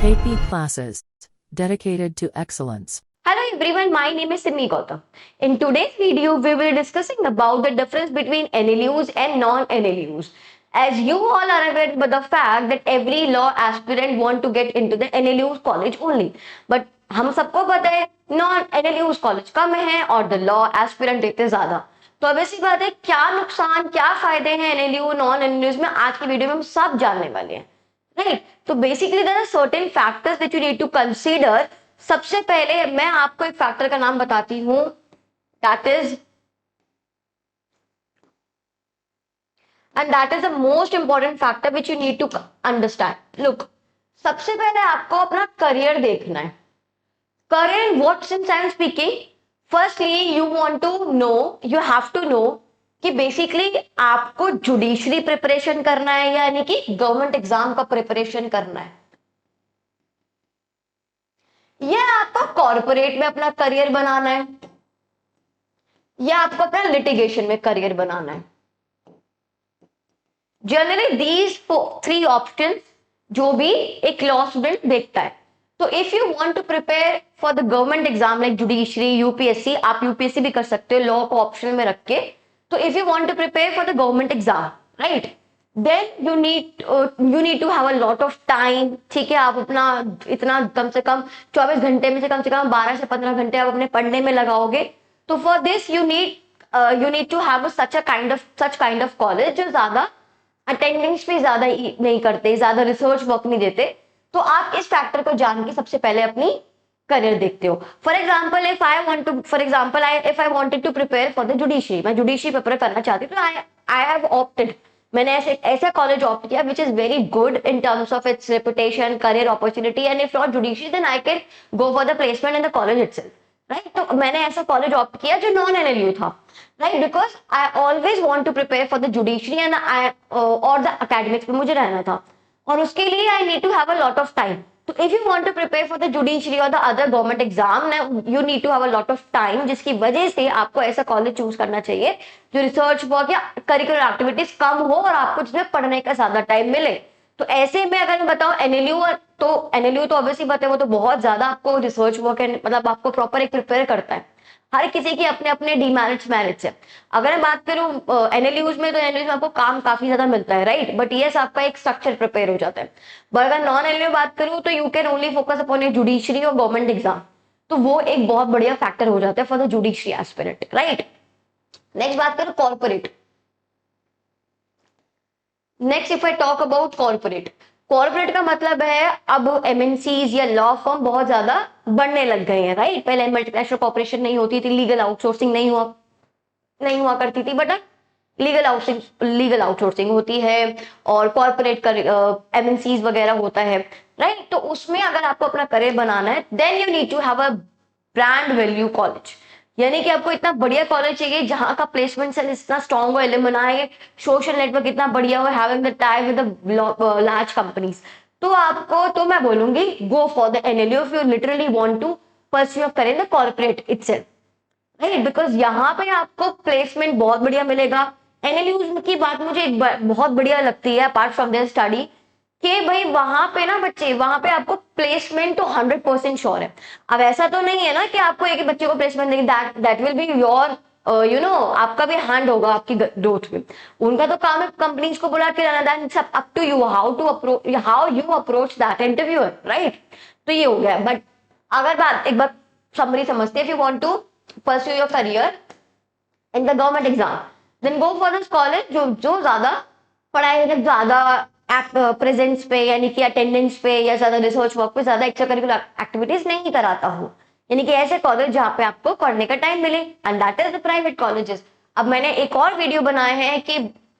KP classes dedicated to excellence. Hello everyone, my name is Sydney Gautam. In today's video, we will be discussing about the difference between NLUs and non-NLUs. As you all are aware about the fact that every law aspirant want to get into the NLUs college only. But हम सबको पता है non-NLUs college कम है और the law aspirant इतने ज्यादा. तो अब ऐसी बात है, क्या नुकसान क्या फायदे हैं NLU non-NLUs में, आज की वीडियो में हम सब जानने वाले हैं. राइट, तो basically there are certain factors that you need to consider. सबसे पहले मैं आपको एक फैक्टर का नाम बताती हूं, that is the most important factor which you need to understand. Look, सबसे पहले आपको अपना करियर देखना है. Career in what sense I am speaking. Firstly you want to know, you have to know कि बेसिकली आपको जुडिशरी प्रिपरेशन करना है यानी कि गवर्नमेंट एग्जाम का प्रिपरेशन करना है, या आपको कॉर्पोरेट में अपना करियर बनाना है, या आपको अपना लिटिगेशन में करियर बनाना है. जनरली दीज 3 ऑप्शंस जो भी एक लॉ स्टूडेंट देखता है. तो if you want to prepare for the government exam like judiciary, UPSC, आप यूपीएससी भी कर सकते हो लॉ को ऑप्शनल में रख के. तो if you want to prepare for the government exam, right, then you need to have a lot of time. ठीक है, आप अपना इतना कम से कम 24 घंटे में से कम 12 से 15 घंटे आप अपने पढ़ने में लगाओगे. तो for this you need to have such kind of college जो ज्यादा अटेंडेंस भी ज्यादा नहीं करते, ज्यादा रिसर्च वर्क नहीं देते. तो आप इस फैक्टर को जान के सबसे पहले अपनी करियर देखते हो. For example if I wanted to prepare for the judiciary, मैं जुडिशरी पेपर करना चाहती हूँ, तो आई हैव ऑप्टेड, मैंने ऐसा कॉलेज ऑप्ट किया which is very good in terms of its reputation, career opportunity, and if not judiciary then I can go for the placement in the college itself. Right, तो मैंने ऐसा college opt किया जो non NLU था. Right, because I always want to prepare for the judiciary and और the academics में मुझे रहना था, और उसके लिए I need to have a lot of time. So if you want to prepare for the judiciary or the other government exam, now you need to have a lot of time, जिसकी वजह से आपको ऐसा college choose करना चाहिए जो research work या curricular activities कम हो और आपको जिसमें पढ़ने का ज्यादा टाइम मिले. तो ऐसे में अगर मैं बताऊं एनएलयू, तो एनएलयू तो ऑब्वियसली बात है, वो तो बहुत ज्यादा आपको रिसर्च वर्क है, मतलब आपको प्रॉपर एक प्रिपेयर करता है. हर किसी के अपने अपने डीमेरिट्स मेरिट्स है. अगर मैं बात करूं एनएलयूज में, तो एनएलयूज में आपको काम काफी ज्यादा मिलता है, राइट, बट यस आपका एक स्ट्रक्चर प्रिपेयर हो जाता है. बट अगर नॉन एनएलयू बात करूं तो you can only focus upon A judiciary और गवर्नमेंट एग्जाम. तो वो एक बहुत बढ़िया फैक्टर हो जाता है for the judiciary aspirant. Right, next बात करूं corporate. Next if I talk about corporate, corporate का मतलब है अब एमएनसीज या लॉ फर्म बहुत ज्यादा बढ़ने लग गए हैं. राइट, पहले मल्टीनेशनल कॉर्पोरेशन नहीं होती थी, लीगल आउटसोर्सिंग नहीं हुआ करती थी, बट लीगल आउटसोर्सिंग होती है और कॉर्पोरेट एमएनसीज वगैरह होता है. राइट, तो उसमें अगर आपको अपना करियर बनाना है then you need to have a brand value college, यानी कि आपको इतना बढ़िया कॉलेज चाहिए जहां का प्लेसमेंट सेल इतना स्ट्रॉन्ग हो, एलुमनाई सोशल नेटवर्क इतना बढ़िया हो, having the tie with the large companies. तो मैं बोलूंगी go for the NLU if you literally want to pursue your career in the corporate itself. Right, because यहाँ पे आपको प्लेसमेंट बहुत बढ़िया मिलेगा. एनएलयू की बात मुझे एक बहुत बढ़िया लगती है अपार्ट फ्रॉम देयर स्टडी, कि भाई वहां पे ना बच्चे, वहां पे आपको प्लेसमेंट तो 100% श्योर है. अब ऐसा तो नहीं है ना कि आपको एक बच्चे को प्लेसमेंट देंगे, दैट विल बी योर आपका भी हैंड होगा आपकी ग्रोथ में. उनका तो काम है कंपनीज को बुला के लाना, that's up to you how you approach that interviewer. Right, तो ये हो गया. बट अगर एक बार समरी समझते, if you want to pursue your career in the government exam then go for this college जो ज्यादा पढ़ाई, ज्यादा प्रेजेंस पे यानी कि अटेंडेंस पे या ज्यादा रिसर्च वर्क पे ज्यादा एक्स्ट्रा करिकुलर एक्टिविटीज नहीं कराता हो, यानी कि ऐसे कॉलेज जहाँ पे आपको पढ़ने का टाइम मिले, and that is the private colleges. अब मैंने एक और वीडियो बनाया है कि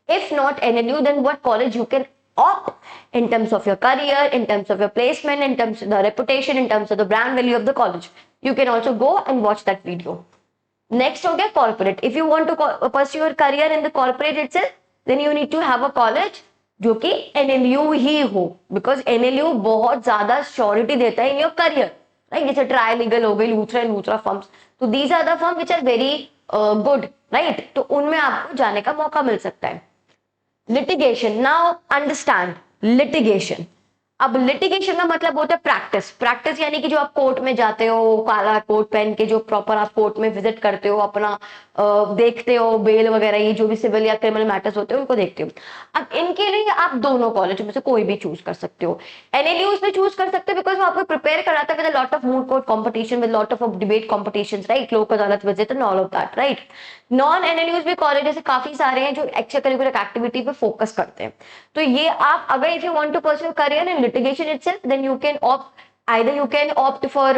if not NLU then what college you can opt in terms of your career, in terms of your placement, in terms of the reputation, in terms of the brand value of the college. You can also go and watch that video. Next हो गया corporate. If you want to pursue your career in the corporate itself then you need to have a college जो कि NLU ही हो, because NLU बहुत ज्यादा surety देता है in your career. Right, जैसे ट्राई लीगल हो गई, लूथरा फर्म्स, तो these are the firm which are very good. Right, तो उनमें आपको जाने का मौका मिल सकता है. Litigation, now understand litigation. अब लिटिगेशन का मतलब होता है प्रैक्टिस। प्रैक्टिस यानी कि जो आप कोर्ट में जाते हो, काला कोट पहन के, जो प्रॉपर आप कोर्ट में विजिट करते हो, अपना देखते हो बेल वगैरह, ये जो भी सिविल या क्रिमिनल मैटर्स होते हैं उनको देखते हो। अब इनके लिए आप दोनों कॉलेज में से कोई भी चूज कर सकते हो। एनएलयूज में चूज कर सकते हो बिकॉज वो आपको प्रिपेयर कराता है with lot of moot court competition, with lot of debate competition, right, Lok Adalat visit and all of that, right. Non NLUs भी कॉलेज ऐसे काफी सारे हैं जो एक्स्ट्रा करिकुलर एक्टिविटी पे फोकस करते हैं। तो ये आप अगर if you want to pursue career in litigation itself, then you can opt, either you can opt for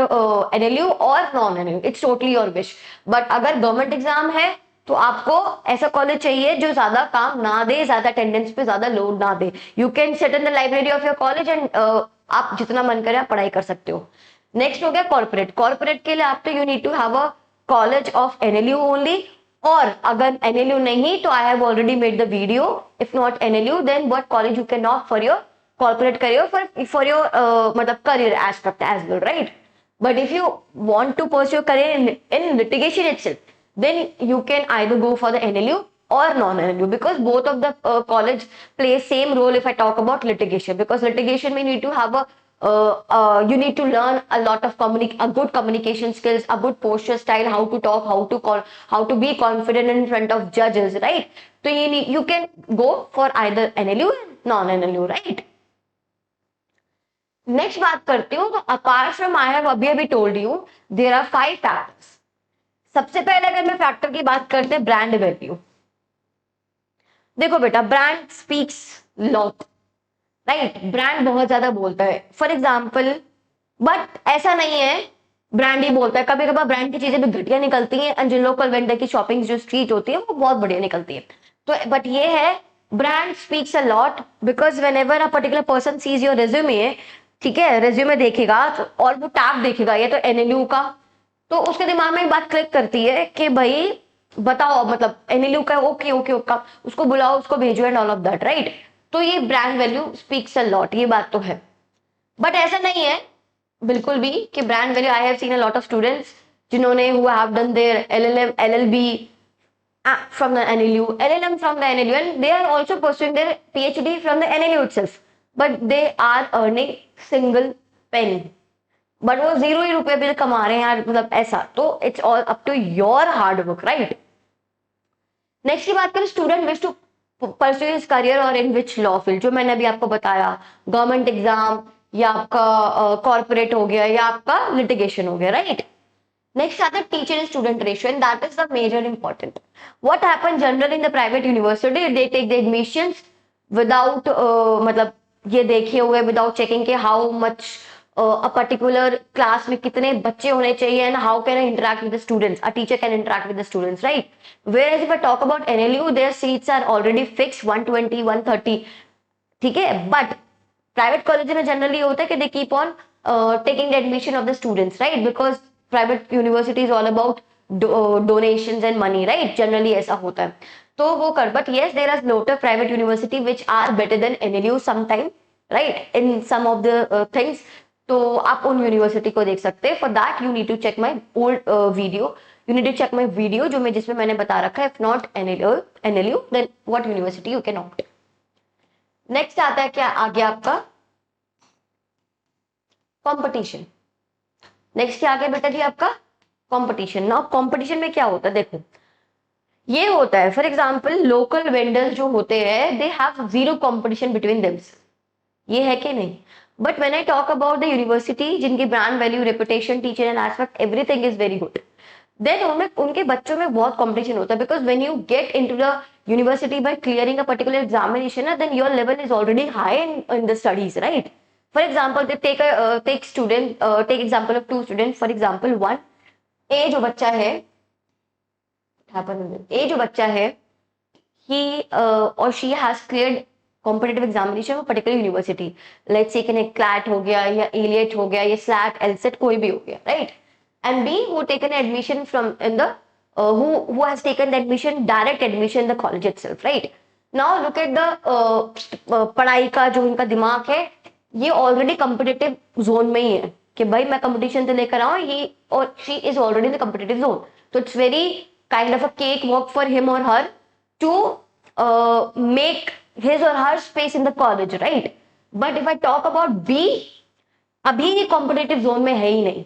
NLU or non-NLU, it's totally your wish। but अगर गवर्नमेंट एग्जाम है तो आपको ऐसा कॉलेज चाहिए जो ज्यादा काम ना दे, ज्यादा अटेंडेंस पे ज्यादा लोड ना दे। You can sit in the library of your college and आप जितना मन करे आप पढ़ाई कर सकते हो। नेक्स्ट हो गया कॉर्पोरेट। कॉर्पोरेट के लिए आपको you need to have a college of NLU only, और अगर NLU नहीं तो I have already made the video, if not NLU then what college you can opt for your corporate career, for your matlab career aspect as well, right? But if you want to pursue your career in litigation itself, then you can either go for the NLU or non-NLU, because both of the college play same role if I talk about litigation, because litigation we need to have a you need to learn a lot of a good communication skills, a good posture style, how to talk, how to be confident in front of judges, right? So you can go for either NLU and non-NLU, right? Next बात करती हूँ, तो apart from I have अभी told you there are 5 factors. सबसे पहले अगर मैं factor की बात करते हैं, ब्रांड वैल्यू। देखो बेटा, brand speaks lot, right, brand बहुत ज्यादा बोलता है। फॉर एग्जाम्पल, बट ऐसा नहीं है ब्रांड ही बोलता है, कभी कभार ब्रांड की चीजें भी घटिया निकलती हैं, एंड जो लोकल वेंडर की शॉपिंग जो स्ट्रीट होती है वो बहुत बढ़िया निकलती है। तो बट ये है, brand speaks a lot, because when ever a particular person sees your resume, ठीक है, रेज्यूमे देखेगा तो, और वो टैग देखेगा ये तो NLU का, तो उसके दिमाग में एक बात क्लिक करती है कि भाई बताओ, मतलब NLU का, ओके ओके ओके, उसको बुलाओ, उसको भेजो and all of that, right. तो ये brand value speaks a lot, ये बात तो है। बट ऐसा नहीं है बिल्कुल भी कि brand value, I have seen a lot of students जिन्होंने who have done their LLM LLB from the NLU, LLM from the NLU, and they are also pursuing their PhD from the NLU itself, but they are earning single penny, but वो 0 ही रुपए भी कमा रहे हैं यार, मतलब ऐसा। तो it's all up to your hard work, right? Next की बात करें, student wish to pursue his career और इन विच लॉ फील्ड, जो मैंने अभी आपको बताया, गवर्नमेंट एग्जाम या आपका कॉर्पोरेट हो गया या आपका लिटिगेशन हो गया, राइट। नेक्स्ट आता है teacher and student ratio, and that is the major important. What happen generally in the private university, they take the admissions without मतलब ये देखे हुए, विदाउट चेकिंग के how much a particular class में कितने बच्चे होने चाहिए, and how can I interact with the students, a teacher can interact with the students, right. Whereas if I talk about NLU, their seats are already fixed 120, 130, ठीक है। But private college में generally होता है कि they keep on taking the admission of the students, right, because private university is all about donations and money, right, generally ऐसा होता है। तो वो कर, but yes there are lot of private university which are better than NLU sometime, right, in some of the things. तो आप उन university को देख सकते हैं। For that you need to check my old video, you need to check my video जो मैं जिसमें मैंने बता रखा है, if not NLU then what university you can opt। Next आता है क्या, आगे आपका कंपटीशन। नेक्स्ट क्या आ गया बेटा जी, आपका कंपटीशन। नाउ कंपटीशन में क्या होता है, देखो ये होता है, फॉर एग्जांपल लोकल वेंडर्स जो होते हैं, they have zero competition between them, ये है कि नहीं। But when I talk about the university जिनकी brand value, reputation, teacher and aspect, everything is very good, then उनमें उनके बच्चों में बहुत कंपटीशन होता है, because when you get into the university by clearing a particular examination, then your level is already high in the studies, right. For example take student, take example of 2 students, for example 1 ए जो बच्चा है, he or she has cleared competitive examination of a particular university, let's say कि CLAT हो गया या ALET हो गया या SLAT, LSAT कोई भी हो गया, right। And B who taken admission from in the who has taken the admission, direct admission in the college itself, right। Now look at the पढ़ाई का जो इनका दिमाग है, ये ऑलरेडी कॉम्पिटिटिव जोन में ही है कि भाई मैं कंपटीशन से लेकर आऊँ, ये और she is already in the competitive zone, तो it's very kind of a cake walk for him और her to make his or her space in the college, right। But if I talk about B, अभी ये competitive zone में है ही नहीं।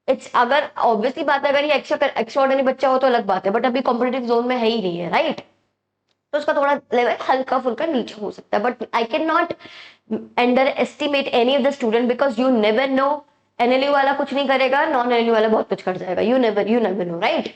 It's, अगर obviously बात है, अगर ये एक्स्ट्राऑर्डिनरी बच्चा हो तो अलग बात है, बट अभी कॉम्पिटेटिव जोन में है ही नहीं है, राइट? तो उसका थोड़ा लेवल हल्का फुल्का नीचे हो सकता है, but I can not under estimate any of the student because you never know. NLU वाला कुछ नहीं करेगा, नॉन एनएलयू वाला बहुत कुछ कर जाएगा, you never know, right?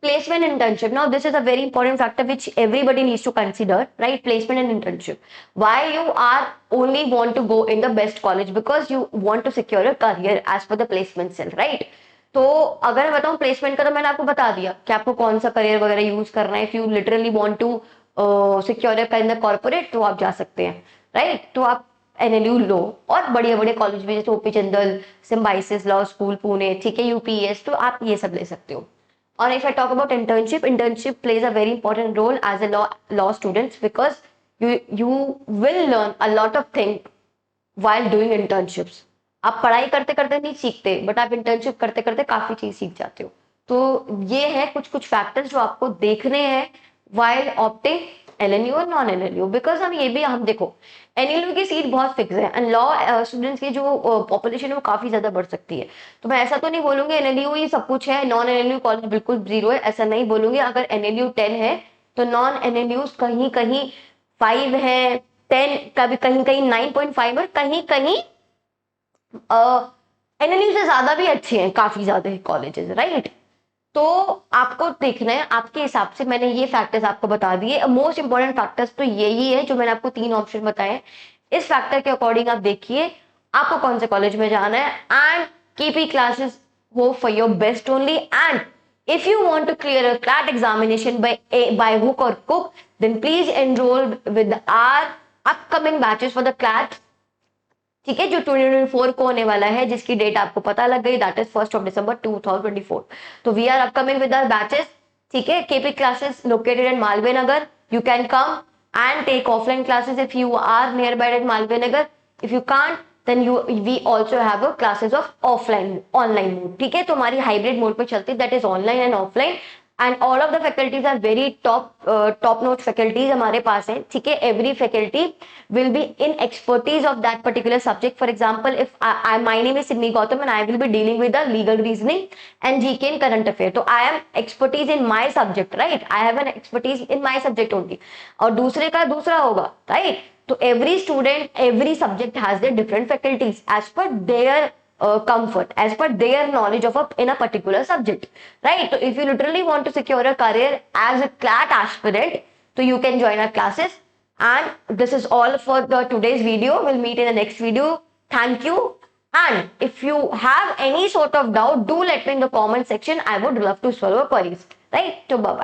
Placement internship. Now, this is a very important factor which everybody needs to consider, right? Placement and internship. Why you are only want to go in the best college? Because you want to secure a career as per the placement cell, right? तो अगर मैं बताऊं placement का, तो मैंने आपको बता दिया कि आपको कौन सा करियर वगैरह यूज करना है। If you literally want to secure in the corporate, तो आप जा सकते हैं, राइट? तो आप एनएलयू लो और बड़े बड़े कॉलेज भी, जैसे OP Jindal, Symbiosis law school Pune, ठीक है, यूपीएस, तो आप ये सब ले सकते हो। Or if I talk about internship, internship plays a very important role as a law students because you will learn a lot of things while doing internships. आप पढ़ाई करते करते नहीं सीखते, बट आप इंटर्नशिप करते करते काफी चीज सीख जाते हो। तो ये है कुछ कुछ फैक्टर्स जो आपको देखने हैं while opting एलएनयू और नॉन एलएनयू। बिकॉज हम देखो, एनएलयू की सीट बहुत फिक्स है एंड लॉ स्टूडेंट्स की जो पॉपुलेशन है वो काफी ज्यादा बढ़ सकती है। तो मैं ऐसा तो नहीं बोलूंगी एनएलयू ही सब कुछ है, नॉन एनएलयू कॉलेज बिल्कुल जीरो है, ऐसा नहीं बोलूंगी। अगर एनएलयू 10 है तो नॉन एनएलयू कहीं कहीं 5 है, 10, कभी कहीं कहीं 9.5 और कहीं कहीं एनएलयू से ज्यादा भी अच्छे हैं काफी ज्यादा कॉलेजेस, राइट? तो आपको देखना है आपके हिसाब से। मैंने ये फैक्टर्स आपको बता दिए। मोस्ट इंपॉर्टेंट फैक्टर्स तो यही है जो मैंने आपको 3 ऑप्शन बताए। इस फैक्टर के अकॉर्डिंग आप देखिए आपको कौन से कॉलेज में जाना है एंड कीप क्लासेस हो for your best only. And if you want to clear a CLAT examination by hook or crook, then please enroll with our upcoming batches for the CLAT, ठीक है, जो 2024 को होने वाला है, जिसकी डेट आपको पता लग गई, दैट इज 1 December 2024। तो we are upcoming with our batches, ठीक है। KP classes located in Malviya Nagar, you can come and take offline classes if you are nearby at Malviya Nagar. If you can't then we also have a classes of online mode, ठीक है। तो हमारी hybrid mode पे चलती है, that is online and offline, and all of the faculties are very top note faculties हमारे पास हैं, ठीक है। Every faculty will be in expertise of that particular subject. For example, if my name is Sidney Gautam and I will be dealing with the legal reasoning and GK in current affair, तो I am expertise in my subject, right? I have an expertise in my subject only, और दूसरे का दूसरा होगा, right? तो every student, every subject has their different faculties as per their comfort, as per their knowledge of in a particular subject, right? So if you literally want to secure a career as a CLAT aspirant, so you can join our classes. And this is all for the today's video. We'll meet in the next video. Thank you. And if you have any sort of doubt, do let me in the comment section. I would love to solve your queries, right? So bye bye.